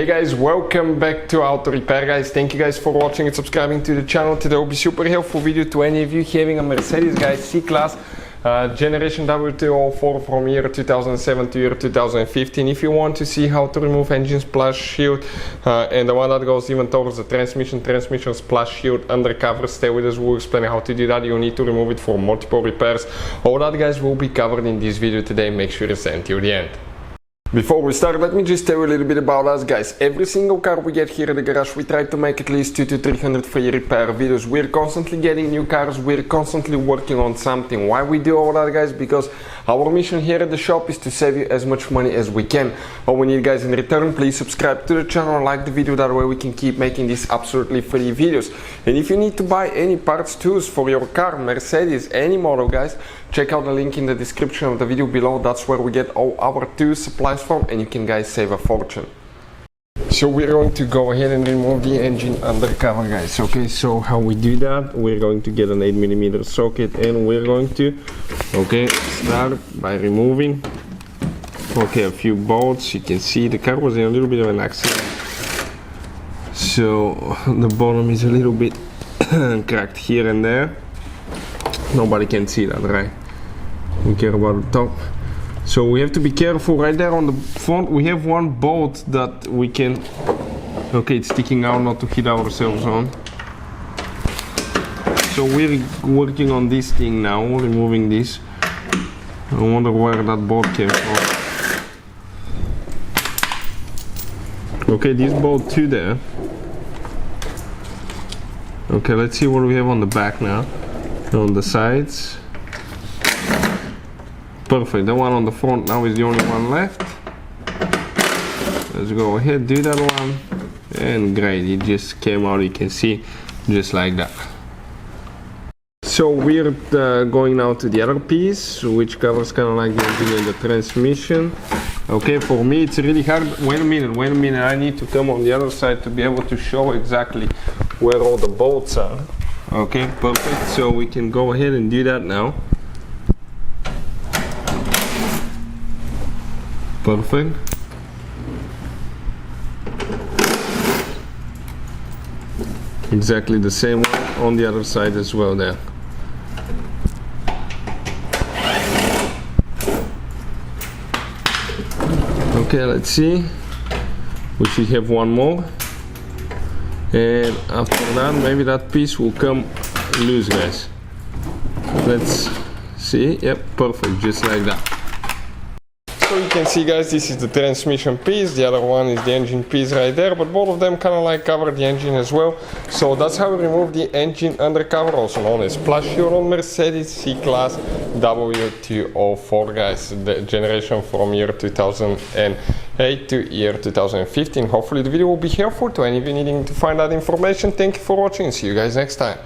Hey guys, welcome back to Auto Repair guys. Thank you guys for watching and subscribing to the channel. Today will be super helpful video to any of you having a Mercedes guys C-Class generation W204 from year 2007 to year 2015. If you want to see how to remove engine splash shield and the one that goes even towards the transmission splash shield undercover, stay with us, we'll explain how to do that. You need to remove it for multiple repairs. All that guys will be covered in this video today. Make sure to stay until the end. Before we start, let me just tell you a little bit about us guys. Every single car we get here at the garage, we try to make at least 200 to 300 free repair videos. We're constantly getting new cars, we're constantly working on something. Why we do all that guys? Because our mission here at the shop is to save you as much money as we can. All we need guys in return, please subscribe to the channel and like the video, that way we can keep making these absolutely free videos. And if you need to buy any parts, tools for your car, Mercedes, any model guys, check out the link in the description of the video below. That's where we get all our tools, supplies from, and you can guys save a fortune. So we're going to go ahead and remove the engine undercover guys. Okay, so how we do that, we're going to get an 8mm socket and we're going to start by removing a few bolts. You can see the car was in a little bit of an accident, so the bottom is a little bit cracked here and there. Nobody can see that, right? We care about the top. So we have to be careful. Right there on the front we have one bolt that we can, it's sticking out, not to hit ourselves on. So we're working on this thing now, removing this. I wonder where that bolt came from. Okay, this bolt too there. Okay, let's see what we have on the back now. On the sides. Perfect, the one on the front now is the only one left. Let's go ahead, do that one, and great, it just came out, you can see, just like that. So we're going now to the other piece, which covers kind of like the engine and the transmission. Okay, for me it's really hard. Wait a minute, I need to come on the other side to be able to show exactly where all the bolts are. Okay, perfect, so we can go ahead and do that now. Perfect. Exactly the same one on the other side as well there. Okay, let's see. We should have one more. And after that, maybe that piece will come loose guys. Let's see. Yep, perfect, just like that. So you can see guys, this is the transmission piece, the other one is the engine piece right there, but both of them kind of like cover the engine as well. So that's how we remove the engine undercover, also known as splash shield on Mercedes C-Class W204 guys, the generation from year 2008 to year 2015. Hopefully the video will be helpful to any of you needing to find that information. Thank you for watching and see you guys next time.